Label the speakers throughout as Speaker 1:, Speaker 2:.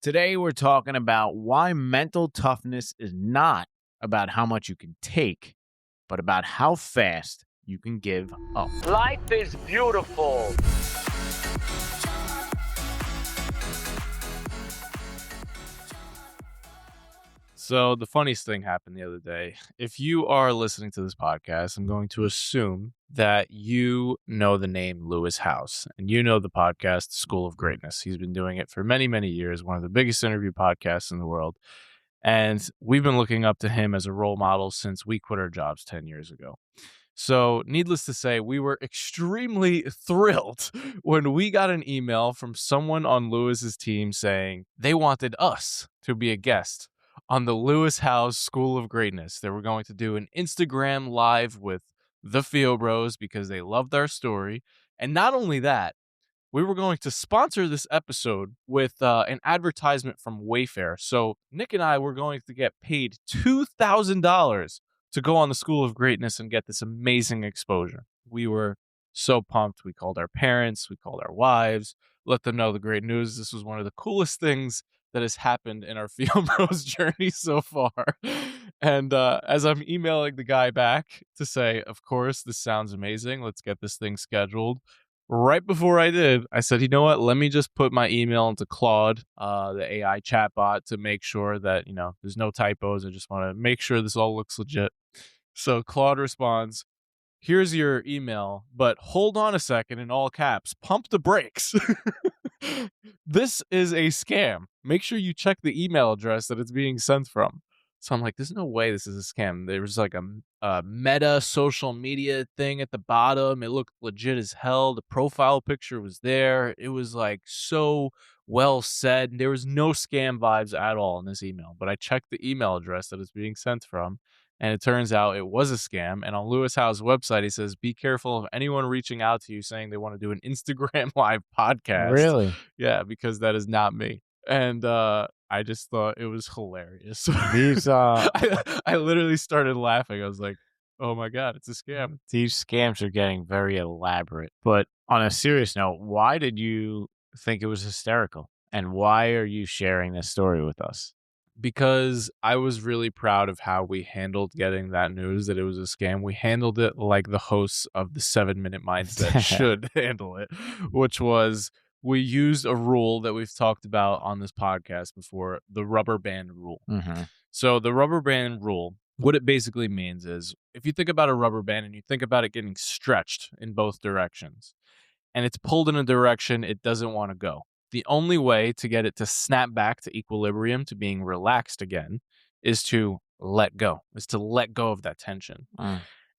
Speaker 1: Today, we're talking about why mental toughness is not about how much you can take, but about how fast you can give up.
Speaker 2: Life is beautiful.
Speaker 3: So the funniest thing happened the other day. If you are listening to this podcast, I'm going to assume that you know the name Lewis House and you know the podcast School of Greatness. He's been doing it for many, many years, one of the biggest interview podcasts in the world. And we've been looking up to him as a role model since we quit our jobs 10 years ago. So, needless to say, we were extremely thrilled when we got an email from someone on Lewis's team saying they wanted us to be a guest on the Lewis House School of Greatness. They were going to do an Instagram live with the Fio Bros because they loved our story. And not only that, we were going to sponsor this episode with an advertisement from Wayfair. So Nick and I were going to get paid $2,000 to go on the School of Greatness and get this amazing exposure. We were so pumped. We called our parents, we called our wives, let them know the great news. This was one of the coolest things that has happened in our Fio Bros journey so far. And as I'm emailing the guy back to say, of course, this sounds amazing. Let's get this thing scheduled. Right before I did, I said, you know what? Let me just put my email into Claude, the AI chatbot, to make sure that, there's no typos. I just want to make sure this all looks legit. So Claude responds, here's your email, but hold on a second in all caps. Pump the brakes. This is a scam. Make sure you check the email address that it's being sent from. So I'm like, there's no way this is a scam. There was like a meta social media thing at the bottom. It looked legit as hell. The profile picture was there. It was like so well said. There was no scam vibes at all in this email. But I checked the email address that it's being sent from, and it turns out it was a scam. And on Lewis Howe's website, he says, be careful of anyone reaching out to you saying they want to do an Instagram live podcast.
Speaker 1: Really?
Speaker 3: Yeah, because that is not me. And I just thought it was hilarious.
Speaker 1: These
Speaker 3: I literally started laughing. I was like, oh my God, it's a scam.
Speaker 1: these scams are getting very elaborate. But on a serious note, why did you think it was hysterical? And why are you sharing this story with us?
Speaker 3: Because I was really proud of how we handled getting that news that it was a scam. We handled it like the hosts of the 7-Minute Mindset should handle it, which was we used a rule that we've talked about on this podcast before, the rubber band rule.
Speaker 1: Mm-hmm.
Speaker 3: So the rubber band rule, what it basically means is if you think about a rubber band and you think about it getting stretched in both directions and it's pulled in a direction it doesn't want to go, the only way to get it to snap back to equilibrium, to being relaxed again, is to let go of that tension.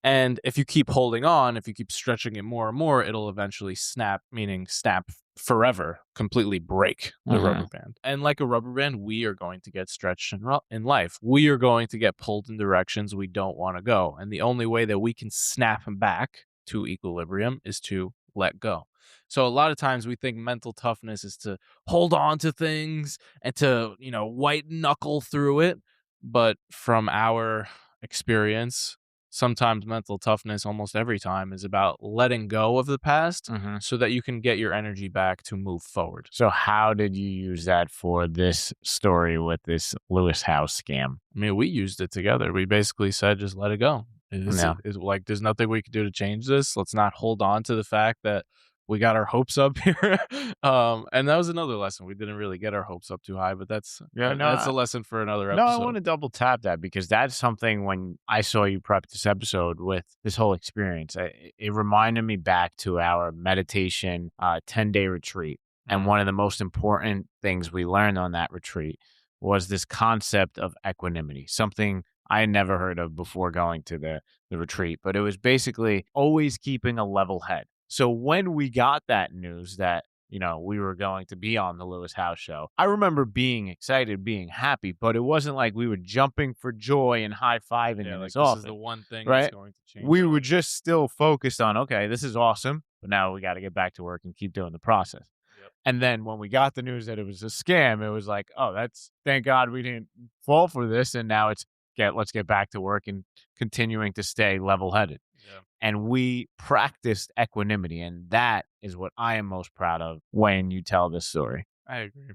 Speaker 3: And if you keep holding on, if you keep stretching it more and more, it'll eventually snap, meaning snap forever, completely break the rubber band. And like a rubber band, we are going to get stretched in life. We are going to get pulled in directions we don't want to go. And the only way that we can snap back to equilibrium is to let go. So a lot of times we think mental toughness is to hold on to things and to, white knuckle through it. But from our experience, sometimes mental toughness, almost every time, is about letting go of the past so that you can get your energy back to move forward.
Speaker 1: So how did you use that for this story with this Lewis House scam?
Speaker 3: I mean, we used it together. We basically said, just let it go. It's like, there's nothing we can do to change this. Let's not hold on to the fact that we got our hopes up here. And that was another lesson. We didn't really get our hopes up too high, but that's a lesson for another episode.
Speaker 1: No, I want to double tap that because that's something when I saw you prep this episode with this whole experience, it reminded me back to our meditation 10-day retreat. And one of the most important things we learned on that retreat was this concept of equanimity, something I had never heard of before going to the retreat, but it was basically always keeping a level head. So when we got that news that, we were going to be on the Lewis House show, I remember being excited, being happy, but it wasn't like we were jumping for joy and high-fiving in this office.
Speaker 3: This is the one thing
Speaker 1: right?
Speaker 3: that's going to change.
Speaker 1: We were just still focused on, okay, this is awesome, but now we got to get back to work and keep doing the process.
Speaker 3: Yep.
Speaker 1: And then when we got the news that it was a scam, it was like, oh, thank God we didn't fall for this, and now let's get back to work and continuing to stay level-headed.
Speaker 3: Yeah.
Speaker 1: And we practiced equanimity, and that is what I am most proud of when you tell this story.
Speaker 3: I agree.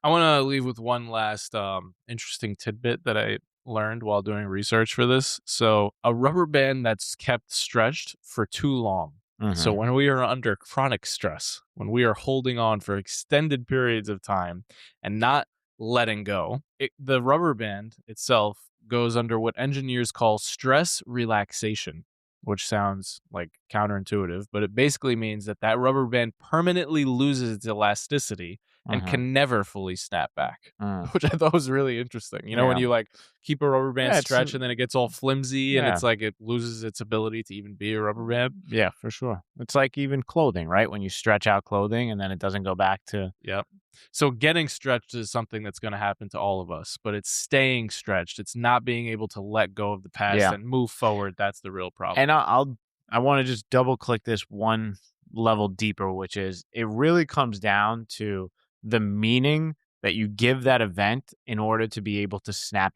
Speaker 3: I want to leave with one last interesting tidbit that I learned while doing research for this. So, a rubber band that's kept stretched for too long. So,
Speaker 1: Mhm.
Speaker 3: when we are under chronic stress, when we are holding on for extended periods of time and not letting go, the rubber band itself goes under what engineers call stress relaxation, which sounds like counterintuitive, but it basically means that that rubber band permanently loses its elasticity and
Speaker 1: Mhm.
Speaker 3: can never fully snap back,
Speaker 1: Mm.
Speaker 3: which I thought was really interesting. You know, when
Speaker 1: Yeah.
Speaker 3: you like keep a rubber band
Speaker 1: Yeah, it's
Speaker 3: stretched and then it gets all flimsy and
Speaker 1: yeah.
Speaker 3: it's like it loses its ability to even be a rubber band.
Speaker 1: Yeah, for sure. It's like even clothing, right? When you stretch out clothing and then it doesn't go back to.
Speaker 3: Yep. So getting stretched is something that's going to happen to all of us, but it's staying stretched. It's not being able to let go of the past
Speaker 1: Yeah.
Speaker 3: and move forward. That's the real problem.
Speaker 1: And I want to just double click this one level deeper, which is it really comes down to the meaning that you give that event in order to be able to snap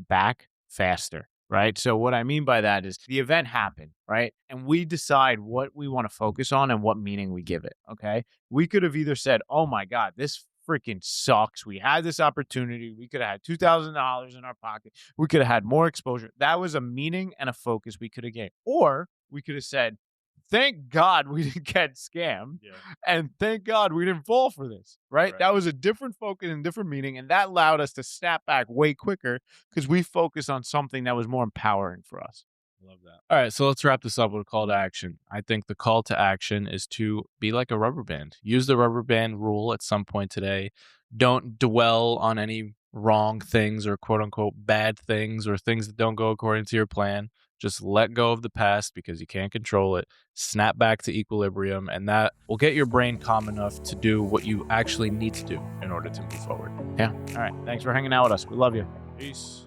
Speaker 1: back faster. Right. So what I mean by that is the event happened, right? And we decide what we want to focus on and what meaning we give it. Okay. We could have either said, oh my God, this freaking sucks. We had this opportunity. We could have had $2,000 in our pocket. We could have had more exposure. That was a meaning and a focus we could have gained. Or we could have said, thank God we didn't get scammed.
Speaker 3: Yeah.
Speaker 1: And thank God we didn't fall for this. Right?
Speaker 3: Right.
Speaker 1: That was a different focus and different meaning. And that allowed us to snap back way quicker because we focused on something that was more empowering for us.
Speaker 3: Love that. All right, so let's wrap this up with a call to action. I think the call to action is to be like a rubber band. Use the rubber band rule at some point today. Don't dwell on any wrong things or quote unquote bad things or things that don't go according to your plan. Just let go of the past because you can't control it. Snap back to equilibrium, and that will get your brain calm enough to do what you actually need to do in order to move forward.
Speaker 1: Yeah. All right. Thanks for hanging out with us. We love you.
Speaker 3: Peace.